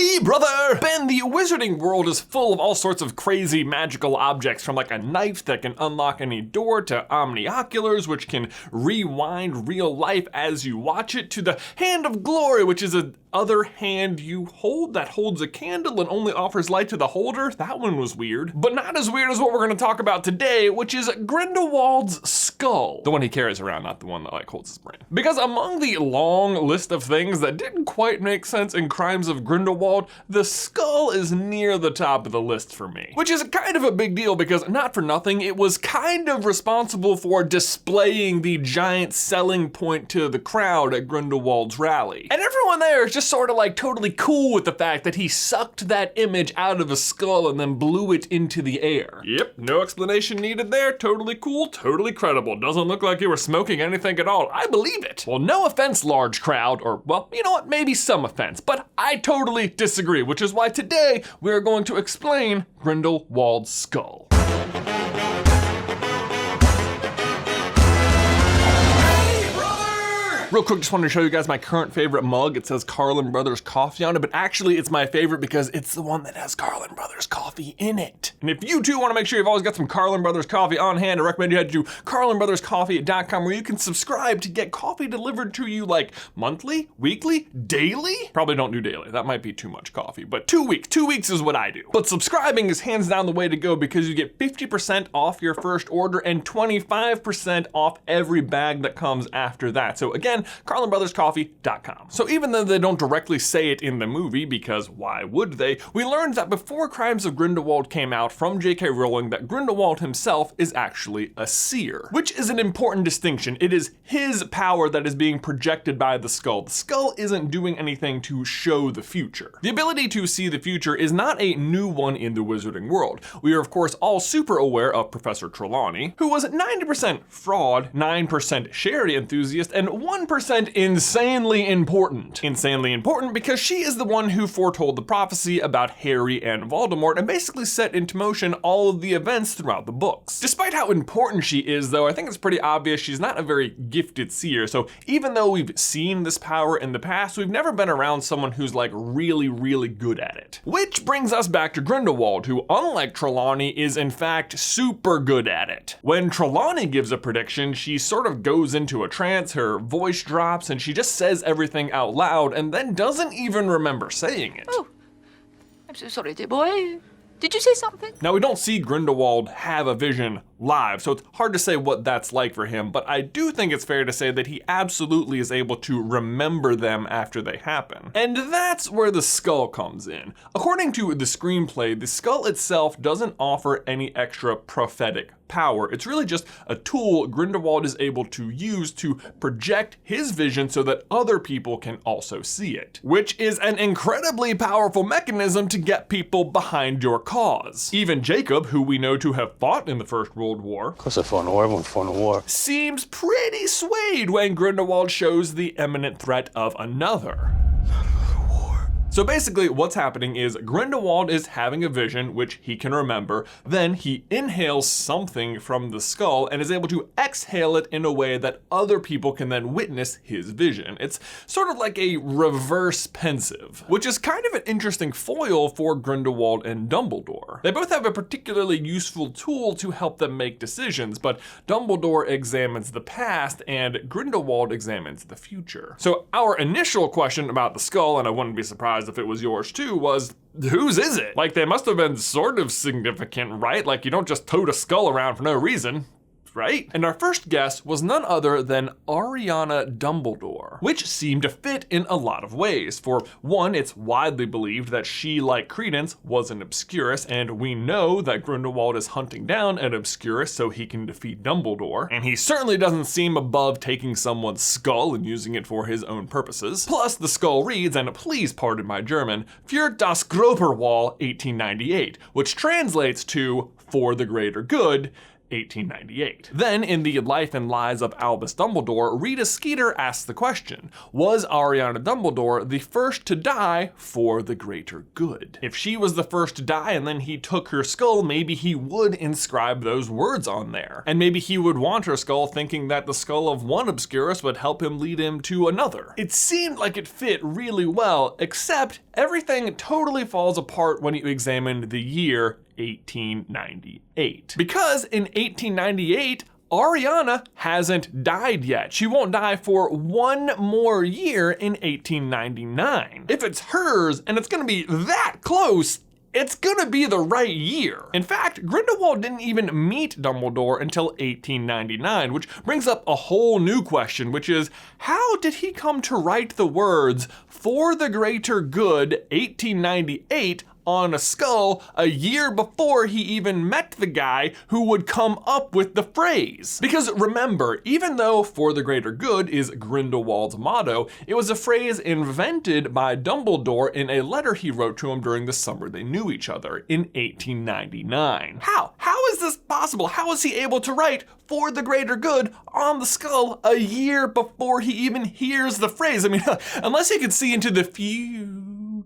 Hey brother! Ben, the wizarding world is full of all sorts of crazy magical objects, from like a knife that can unlock any door to omnioculars which can rewind real life as you watch it, to the Hand of Glory, which is a other hand you hold that holds a candle and only offers light to the holder. That one was weird. But not as weird as what we're gonna talk about today, which is Grindelwald's Skull. The one he carries around, not the one that like holds his brain. Because among the long list of things that didn't quite make sense in Crimes of Grindelwald, the skull is near the top of the list for me. Which is kind of a big deal because, not for nothing, it was kind of responsible for displaying the giant selling point to the crowd at Grindelwald's rally. And everyone there is just sort of like totally cool with the fact that he sucked that image out of a skull and then blew it into the air. Yep, no explanation needed there. Totally cool, totally credible. Doesn't look like you were smoking anything at all. I believe it. Well, no offense, large crowd, or well, you know what, maybe some offense, but I totally disagree, which is why today we are going to explain Grindelwald's Skull. Real quick, just wanted to show you guys my current favorite mug. It says Carlin Brothers Coffee on it, but actually it's my favorite because it's the one that has Carlin Brothers Coffee in it. And if you too want to make sure you've always got some Carlin Brothers Coffee on hand, I recommend you head to CarlinBrothersCoffee.com, where you can subscribe to get coffee delivered to you like monthly, weekly, daily. Probably don't do daily. That might be too much coffee, but 2 weeks. 2 weeks is what I do. But subscribing is hands down the way to go because you get 50% off your first order and 25% off every bag that comes after that. So again, CarlinBrothersCoffee.com. So even though they don't directly say it in the movie, because why would they, we learned that before Crimes of Grindelwald came out from J.K. Rowling that Grindelwald himself is actually a seer, which is an important distinction. It is his power that is being projected by the skull. The skull isn't doing anything to show the future. The ability to see the future is not a new one in the wizarding world. We are of course all super aware of Professor Trelawney, who was 90% fraud, 9% charity enthusiast, and 1% insanely important. Insanely important because she is the one who foretold the prophecy about Harry and Voldemort and basically set into motion all of the events throughout the books. Despite how important she is though, I think it's pretty obvious she's not a very gifted seer, so even though we've seen this power in the past, we've never been around someone who's like really good at it. Which brings us back to Grindelwald, who unlike Trelawney is in fact super good at it. When Trelawney gives a prediction, she sort of goes into a trance, her voice drops, and she just says everything out loud and then doesn't even remember saying it. Oh, I'm so sorry, dear boy. Did you say something? Now, we don't see Grindelwald have a vision live, so it's hard to say what that's like for him, but I do think it's fair to say that he absolutely is able to remember them after they happen. And that's where the skull comes in. According to the screenplay, the skull itself doesn't offer any extra prophetic power. It's really just a tool Grindelwald is able to use to project his vision so that other people can also see it, which is an incredibly powerful mechanism to get people behind your cause. Even Jacob, who we know to have fought in the First World War, of course I fought in the war, everyone fought in the war, seems pretty swayed when Grindelwald shows the imminent threat of another. So basically what's happening is Grindelwald is having a vision which he can remember, then he inhales something from the skull and is able to exhale it in a way that other people can then witness his vision. It's sort of like a reverse pensive, which is kind of an interesting foil for Grindelwald and Dumbledore. They both have a particularly useful tool to help them make decisions, but Dumbledore examines the past and Grindelwald examines the future. So our initial question about the skull, and I wouldn't be surprised if it was yours too, was whose is it? Like, they must have been sort of significant, right? Like, you don't just tote a skull around for no reason, right? And our first guess was none other than Ariana Dumbledore, which seemed to fit in a lot of ways. For one, it's widely believed that she, like Credence, was an Obscurus, and we know that Grindelwald is hunting down an Obscurus so he can defeat Dumbledore, and he certainly doesn't seem above taking someone's skull and using it for his own purposes. Plus, the skull reads, and please pardon my German, Für das Gröberwall 1898, which translates to for the greater good, 1898. Then, in the Life and Lies of Albus Dumbledore, Rita Skeeter asks the question, was Ariana Dumbledore the first to die for the greater good? If she was the first to die and then he took her skull, maybe he would inscribe those words on there. And maybe he would want her skull thinking that the skull of one Obscurus would help him lead him to another. It seemed like it fit really well, except everything totally falls apart when you examine the year 1898. Because in 1898, Ariana hasn't died yet. She won't die for one more year in 1899. If it's hers and it's gonna be that close, it's gonna be the right year. In fact, Grindelwald didn't even meet Dumbledore until 1899, which brings up a whole new question, which is, how did he come to write the words, "For the greater good, 1898, on a skull a year before he even met the guy who would come up with the phrase? Because remember, even though "for the greater good" is Grindelwald's motto, it was a phrase invented by Dumbledore in a letter he wrote to him during the summer they knew each other in 1899. How is this possible? How is he able to write "for the greater good" on the skull a year before he even hears the phrase? I mean, unless he could see into the future.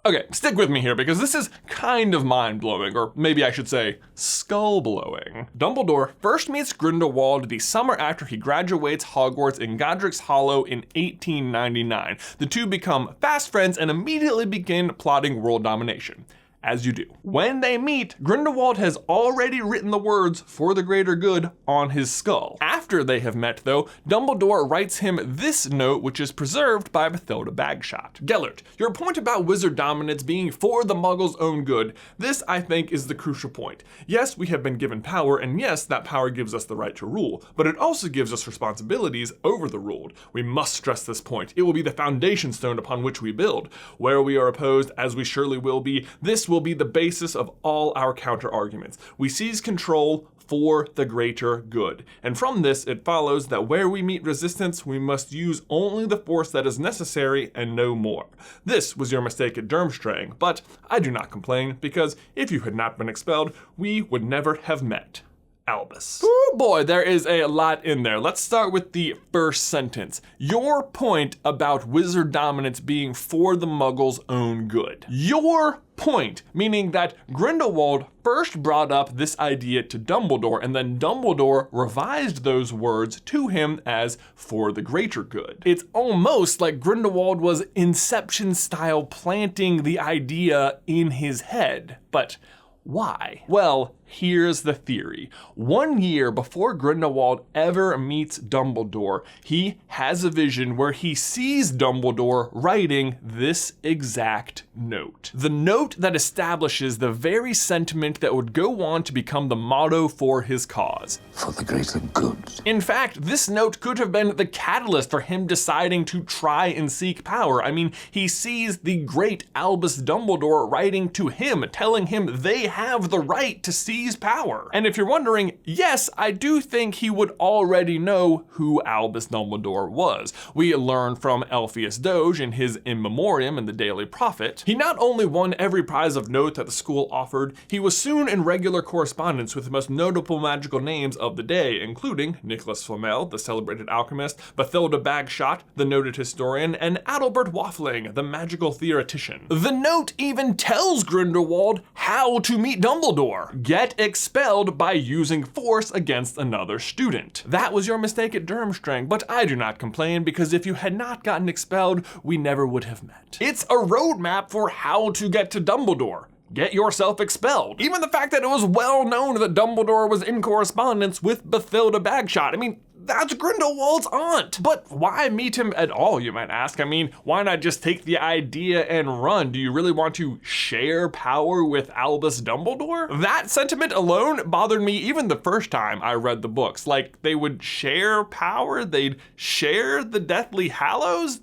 Okay, stick with me here because this is kind of mind-blowing, or maybe I should say skull-blowing. Dumbledore first meets Grindelwald the summer after he graduates Hogwarts in Godric's Hollow in 1899. The two become fast friends and immediately begin plotting world domination. As you do. When they meet, Grindelwald has already written the words "for the greater good" on his skull. After they have met, though, Dumbledore writes him this note, which is preserved by Bathilda Bagshot. Gellert, your point about wizard dominance being for the Muggles' own good, this, I think, is the crucial point. Yes, we have been given power, and yes, that power gives us the right to rule, but it also gives us responsibilities over the ruled. We must stress this point. It will be the foundation stone upon which we build. Where we are opposed, as we surely will be, this will be the basis of all our counter-arguments. We seize control for the greater good. And from this, it follows that where we meet resistance, we must use only the force that is necessary and no more. This was your mistake at Durmstrang, but I do not complain, because if you had not been expelled, we would never have met. Albus. Oh boy, there is a lot in there. Let's start with the first sentence. Your point about wizard dominance being for the Muggles' own good. Your point, meaning that Grindelwald first brought up this idea to Dumbledore, and then Dumbledore revised those words to him as "for the greater good." It's almost like Grindelwald was Inception-style planting the idea in his head. But why? Well, here's the theory. 1 year before Grindelwald ever meets Dumbledore, he has a vision where he sees Dumbledore writing this exact note. The note that establishes the very sentiment that would go on to become the motto for his cause. For the greater good. In fact, this note could have been the catalyst for him deciding to try and seek power. I mean, he sees the great Albus Dumbledore writing to him, telling him they have the right to seize power. And if you're wondering, yes, I do think he would already know who Albus Dumbledore was. We learn from Elphius Doge in his In Memoriam in the Daily Prophet. He not only won every prize of note that the school offered, he was soon in regular correspondence with the most notable magical names of the day, including Nicholas Flamel, the celebrated alchemist, Bathilda Bagshot, the noted historian, and Adalbert Waffling, the magical theoretician. The note even tells Grindelwald how to meet Dumbledore. Get expelled by using force against another student. That was your mistake at Durmstrang, but I do not complain, because if you had not gotten expelled, we never would have met. It's a roadmap for how to get to Dumbledore. Get yourself expelled. Even the fact that it was well known that Dumbledore was in correspondence with Bathilda Bagshot. I mean, that's Grindelwald's aunt. But why meet him at all, you might ask? I mean, why not just take the idea and run? Do you really want to share power with Albus Dumbledore? That sentiment alone bothered me even the first time I read the books. Like, they would share power? They'd share the Deathly Hallows?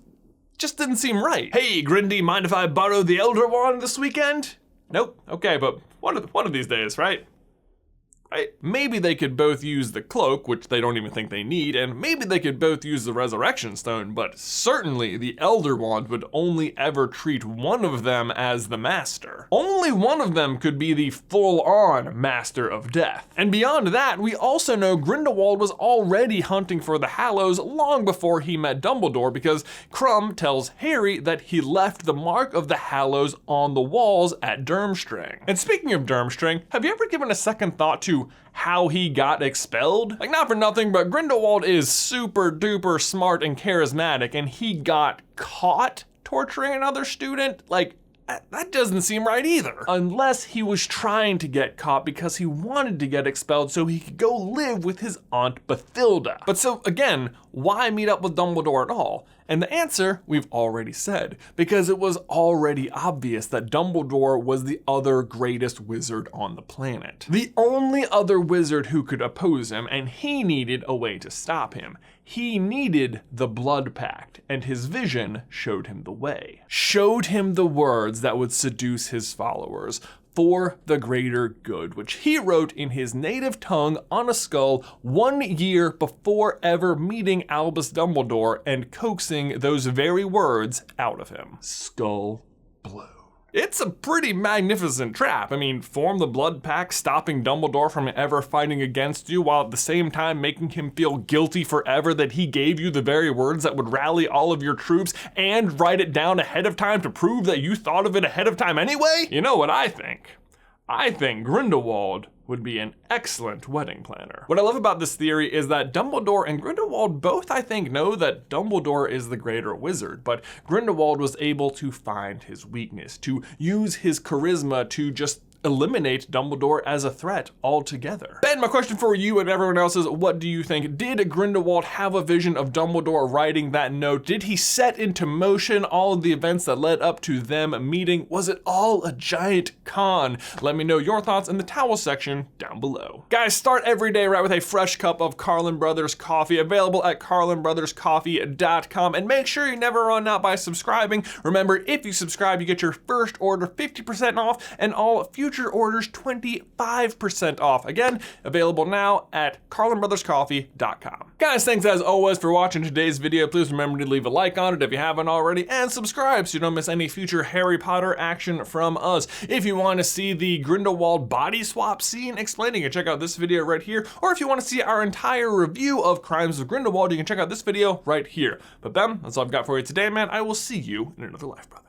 Just didn't seem right. Hey, Grindy, mind if I borrow the Elder Wand this weekend? Nope. Okay, but one of these days, right? right? Maybe they could both use the cloak, which they don't even think they need, and maybe they could both use the resurrection stone, but certainly the Elder Wand would only ever treat one of them as the master. Only one of them could be the full-on master of death. And beyond that, we also know Grindelwald was already hunting for the Hallows long before he met Dumbledore, because Krum tells Harry that he left the mark of the Hallows on the walls at Durmstrang. And speaking of Durmstrang, have you ever given a second thought to how he got expelled? Like, not for nothing, but Grindelwald is super duper smart and charismatic, and he got caught torturing another student? Like, that doesn't seem right either. Unless he was trying to get caught because he wanted to get expelled so he could go live with his Aunt Bathilda. But so again, why meet up with Dumbledore at all? And the answer we've already said, because it was already obvious that Dumbledore was the other greatest wizard on the planet. The only other wizard who could oppose him, and he needed a way to stop him. He needed the Blood Pact, and his vision showed him the way. Showed him the words that would seduce his followers for the greater good, which he wrote in his native tongue on a skull 1 year before ever meeting Albus Dumbledore and coaxing those very words out of him. Skull blue. It's a pretty magnificent trap. I mean, form the Blood Pact, stopping Dumbledore from ever fighting against you, while at the same time making him feel guilty forever that he gave you the very words that would rally all of your troops, and write it down ahead of time to prove that you thought of it ahead of time anyway? You know what I think? I think Grindelwald would be an excellent wedding planner. What I love about this theory is that Dumbledore and Grindelwald both, I think, know that Dumbledore is the greater wizard, but Grindelwald was able to find his weakness, to use his charisma to just eliminate Dumbledore as a threat altogether. Ben, my question for you and everyone else is, what do you think? Did Grindelwald have a vision of Dumbledore writing that note? Did he set into motion all of the events that led up to them meeting? Was it all a giant con? Let me know your thoughts in the towel section down below. Guys, start every day right with a fresh cup of Carlin Brothers coffee, available at carlinbrotherscoffee.com, and make sure you never run out by subscribing. Remember, if you subscribe, you get your first order 50% off, and all future orders 25% off. Again, available now at carlinbrotherscoffee.com. Guys, thanks as always for watching today's video. Please remember to leave a like on it if you haven't already, and subscribe so you don't miss any future Harry Potter action from us. If you want to see the Grindelwald body swap scene explaining it, check out this video right here. Or if you want to see our entire review of Crimes of Grindelwald, you can check out this video right here. But Ben, that's all I've got for you today, man. I will see you in another life, brother.